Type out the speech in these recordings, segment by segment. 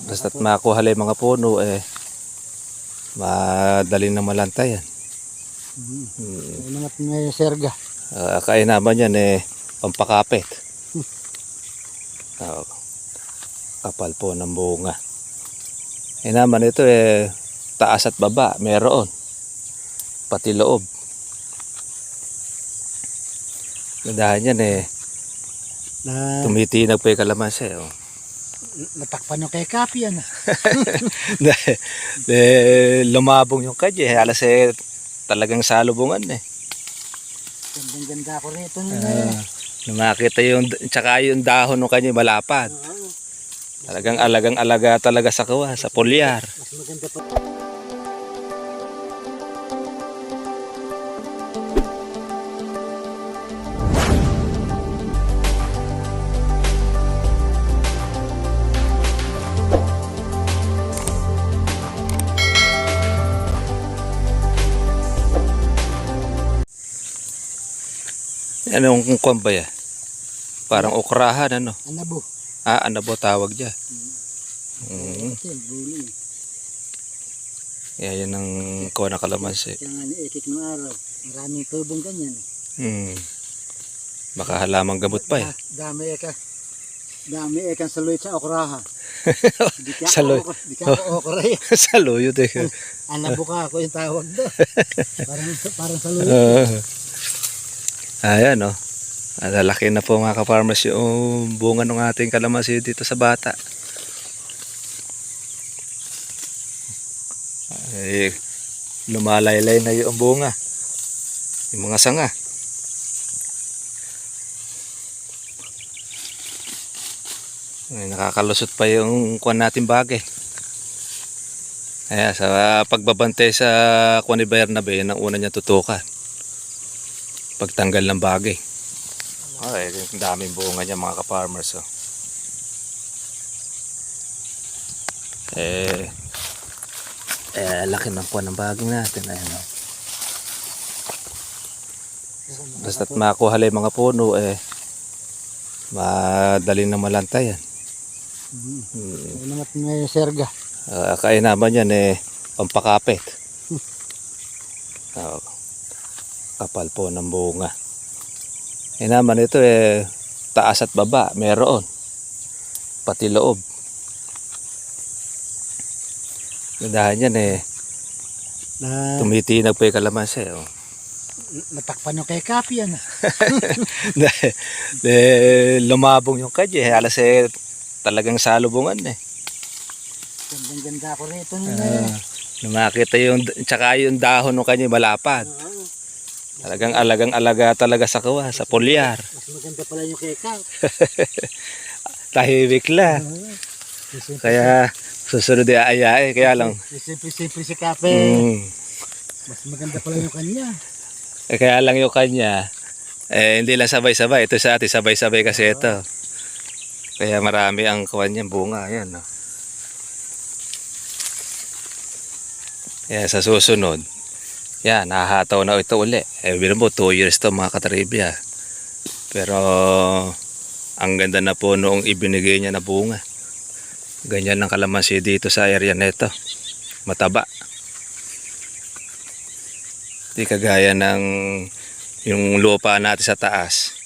Basta't makuha lang yung mga puno madali na malantayan. Ano naman may serga. Kain naman yan pampakapit. Kapal po ng bunga. Naman ito taas at baba meron. Pati loob. Gandahan yan tumitinag pa yung kalamansi. Natakpan yung kay Kapi ano. Lumabong yung kanya. Alas talagang salubungan Gandang-ganda ko rito Nakita tsaka yung dahon ng kanya malapad. Talagang alagang-alaga talaga sa kawa, sa polyar. Mas maganda pa. Anong kung ba yan? Parang okrahan ano? Anabo. Anabo tawag dyan. Yan ang kuha ng kalamansi. Kaya nga ni-ekik ng araw. Maraming tubong ganyan. Baka halamang gamot pa Dami ekang saluyo sa okraha. Saluyo. Di ka ako okray. Saluyo Anabo ka ako yung tawag doon. Parang saluyo. Ayan lalaki na po mga ka-farmers yung bunga ng ating kalamansi dito sa bata. Lumalaylay na yung bunga. Yung mga sanga. Nakakalusot pa yung kuwan natin bagay. Sa pagbabantay sa kuwan ni Bernabe, yan ang una niya tutukan. Pagtanggal ng bagay. Ang daming bunga niya mga ka-farmers. Laki ng kuwan ng bagay natin. Basta't makuha lang yung mga puno madali na malantayan. Ano naman may serga. Kain naman yan pampakapit. Kapal po ng bunga. Naman ito taas at baba meron. Pati loob. Gandahan yan tumitinag pa yung kalamansi. Natakpan yung kay Kapi ano. Lumabong yung kanya. Alas talagang salubungan Gandang-ganda ko rito Nakita tsaka yung dahon ng kanya malapad. Talagang alagang-alaga talaga sa kawa, sa polyar. Mas maganda pala yung kay Kapi. Tahimik lang. Kaya susunod ayae. Kaya lang. Simple si Kapi. Mas maganda pala yung kanya. Kaya lang yung kanya. Hindi lang sabay-sabay. Ito sa atin sabay-sabay kasi ito. Kaya marami ang kuwan niya bunga. Ayan. Sa susunod. Yan, nahahataw na ito uli. Bilang po, 2 years to mga katribya. Pero, ang ganda na po noong ibinigay niya na bunga. Ganyan ng kalamansi dito sa area nito. Mataba. Di kagaya ng yung lupa natin sa taas.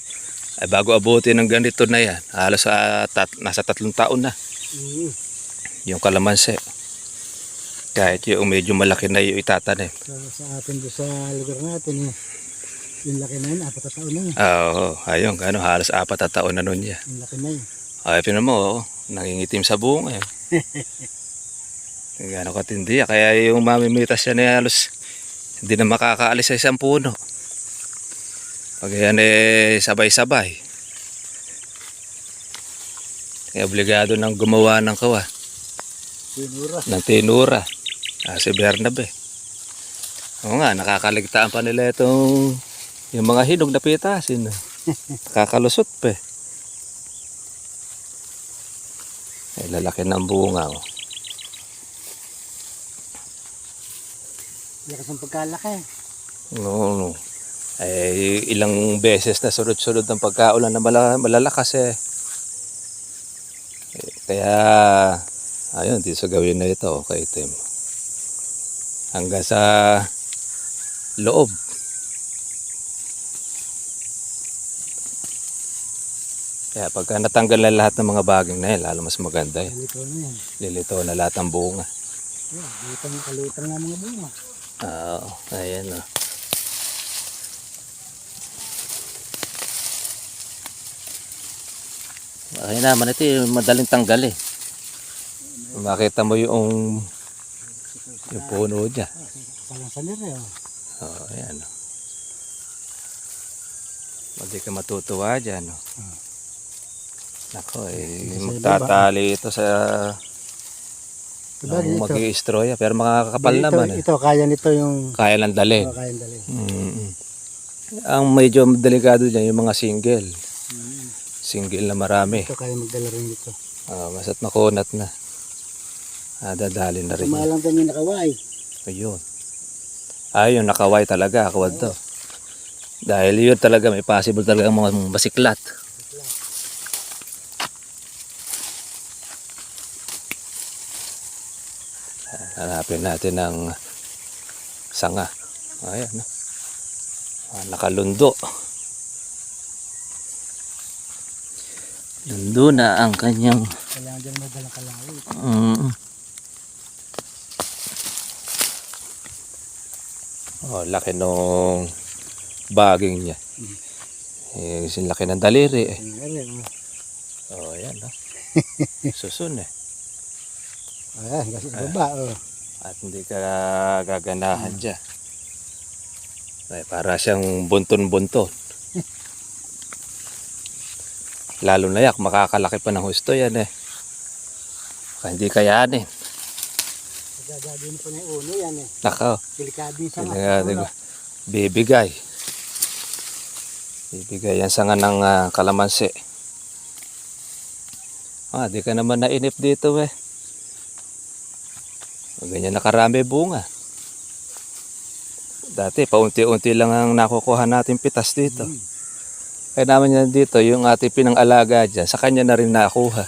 Bago abutin ng ganito na yan, halos nasa 3 taon na. Yung kalamansi. Kahit yung medyo malaki na yung itatanim. Sa atin doon sa lugar natin yung laki na yun, 4 taon na yun. Ayun, halos 4 taon na nun niya. Yung laki na yun. Pinan mo, nangingitim sa bunga. Gano'ng katindi. Kaya yung mamimitas yan halos hindi na makakaalis sa isang puno. Pag yan sabay-sabay. Kaya obligado nang gumawa ng kawa. Tinura. Si Bernabe. Nakakaligtaan pa nila itong yung mga hinog na pitasin. Nakakalusot pa. Lalaki ng bunga. Lakas ng pagkalaki. No. Ilang beses na sunod-sunod ng pagkaulan na malalakas. Kaya Ayun, dito sa gawin na ito, okay, itim. Hanggang sa loob. Kaya pagka natanggal na lahat ng mga baging na yan, lalo mas maganda yan. Dito na yan. Lilito na lahat ng bunga. Yeah, kalutang na mga bunga. Oo, ayan o. Okay naman, ito yung madaling tanggal eh. Makita mo yung puno dyan. Palang sanir eh. Oo, ayan o. Hindi ka matutuwa dyan o. Nako eh, magtatali ito sa mag-i-istroya, pero makakapal naman eh. Ito, kaya nito yung... Kaya ng dalhin. Kaya ng dalhin. Ang medyo delikado dyan, yung mga single. Single na marami. Ito kaya magdala rin dito. Masa't makunat na. Dadali na rin. Kumalang din yung nakaway. Ayun. Ayun, nakaway talaga. Kawad to. Dahil yun talaga, may possible talaga mga masiklat. Hanapin natin ng sanga. Ayan. Nakalundo. Lundo na ang kanyang... Kailangan dyan madalang kalawit. Oh, laki nung baging niya. Laki ng daliri eh. Oh, ayan. Susun eh. Ayan, kasi baba. At hindi ka gaganahan dyan. Ay, para siyang bunton-bunton. Lalo na yak, makakalaki pa ng husto yan eh. Hindi kayanin. Gagawin po na yung uno yan eh. Nakaw. Delikado yung sanga. Bibigay. Bibigay yan sanga ng kalamansi. Di ka naman nainip dito eh. Ganyan nakarami bunga. Dati paunti-unti lang ang nakukuha natin pitas dito. Kaya naman yan dito, yung ating pinang-alaga dyan, sa kanya na rin nakuha.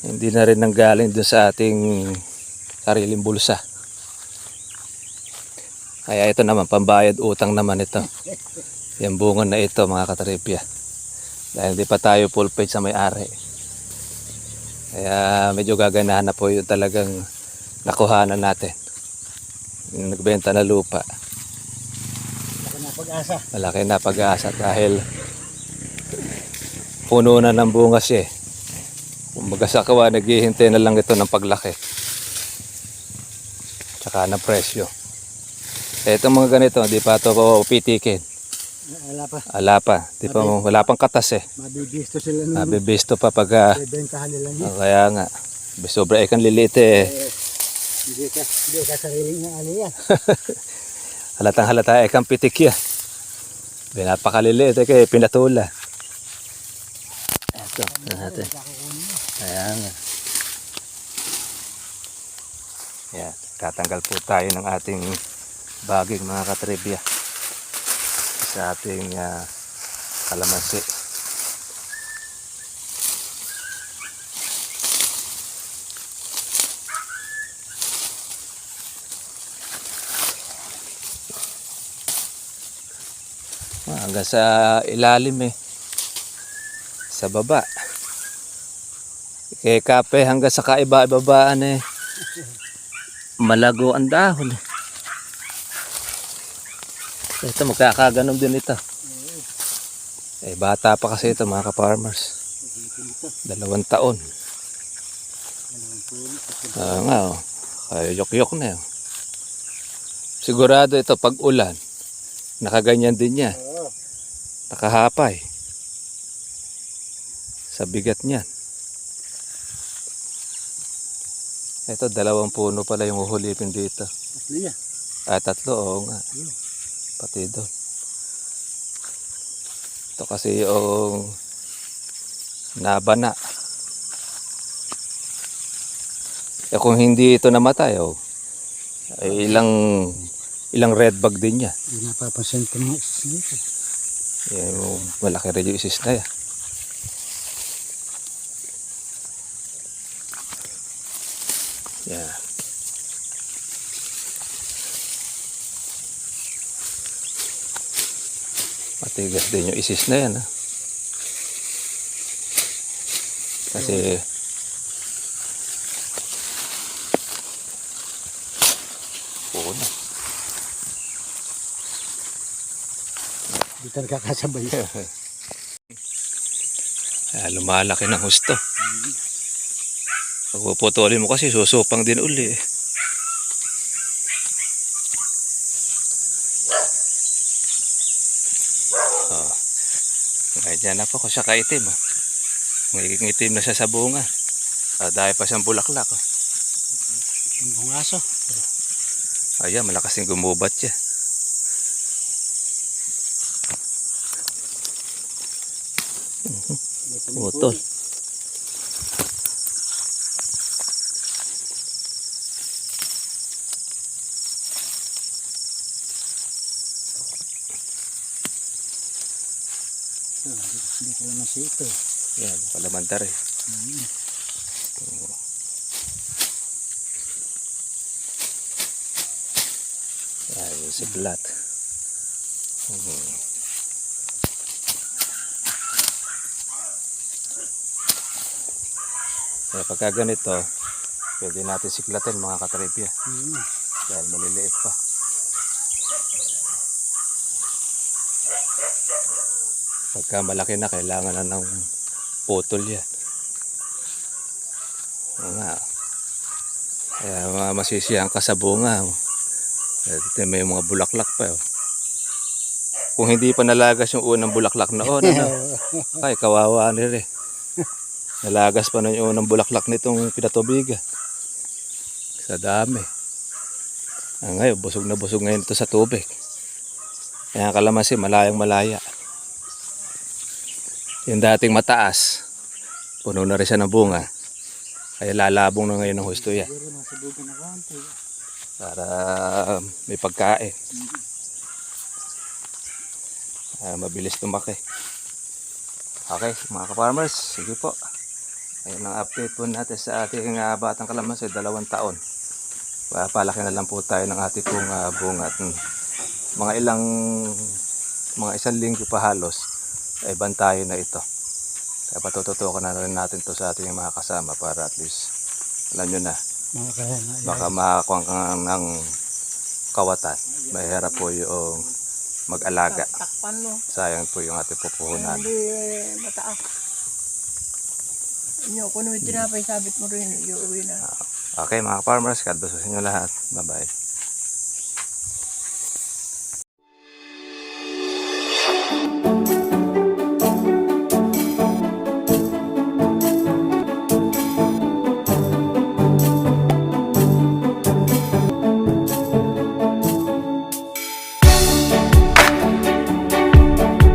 Hindi na rin nanggaling dun sa ating sariling bulsa. Kaya ito naman, pambayad utang naman ito. Yung bunga na ito mga katripya. Dahil hindi pa tayo full page sa may-ari. Kaya medyo gaganahan na po yung talagang nakuhanan natin. Yung nagbenta na lupa. Pag-asa. Malaki na pag-asa dahil puno na ng bunga siya. Kumbaga sa kawa, naghihintay na lang ito ng paglaki. Tsaka ng presyo. Itong mga ganito, hindi pa ito pitikin. Wala pa. Wala pa. Wala pang katas eh. Mabibisto sila nung Mabibisto pa pag... bentahan nila niya. Kaya nga. Sobra ikan lilit eh. Hindi ka sariling na ano yan. Halatang halata ikang pitik yan. Napakaliliit eh kaya pinatula. Ito natin. Kaya nga. Yan. Tatanggal po tayo ng ating baging mga katribya. Sa ating kalamansi. Hanggang sa ilalim eh. Sa baba. Kaya kape hanggang sa kaiba-ibabaan eh. Malago ang dahon eh. Ito magkakaganom din ito. Eh bata pa kasi ito mga ka-farmers. 2 taon. Nga oh. Yok-yok na yun. Sigurado ito pag ulan. Nakaganyan din yan. Nakahapay. Sa bigat niyan. Ito 2 puno pala yung uhulipin dito. 3 3, oo nga. Pati doon. Ito kasi yung nabana. Kung hindi ito namatay, ay ilang red bag din yan. Hindi napapansin ko mga isnito. Yung malaki rin yung isis na yan. Yan. Matigas din yung isis na yan. Kasi puno. Hindi ka nagkakasabay. Lumalaki ng husto. Pag puputulin mo kasi susupang din uli. Oh. Kahit dyan na po kung siya kaitim. Magiging itim na siya sa bunga. Dahil pa siyang bulaklak. Ang bungaso. Ayan, malakas yung gumubat siya. Putol. Hindi ko lang nasa ito. Yan, palamanta rin. Yan, yung siglat. Kaya pagka ganito, pwede natin siklatin mga katripya. Dahil maliliit pa. Pagka malaki na, kailangan na ng putol yan. Oo nga. Kaya masisiyahan ka sa bunga. Ito may mga bulaklak pa. Kung hindi pa nalagas yung unang bulaklak noon, ay kawawa nila. Nalagas pa nun yung unang bulaklak nitong pinatubigan. Sa dami. Ngayon, busog na busog ngayon ito sa tubig. Kaya kalamansi, malayang malaya. Yung dating mataas, puno na rin siya ng bunga. Kaya lalabong na ngayon ng husto yan. Para may pagkain. Mabilis tumaki. Okay, mga ka-farmers, sige po. Ayun ang update po natin sa ating batang kalamansi, 2 taon. Palaki na lang po tayo ng ating pong bunga. At mga isang linggo pa halos, ay bantayan na ito. Kaya patututukan na rin natin to sa ating mga kasama para at least, alam nyo na, baka makakuha ka ng kawatan. Mahirap po yung mag-alaga. Sayang po yung ating pupuhunan. Hindi mataas. Inyo, kuno yung tinapay, sabit mo rin, iuwi na. Okay mga farmers, God bless sa inyo lahat. Bye bye.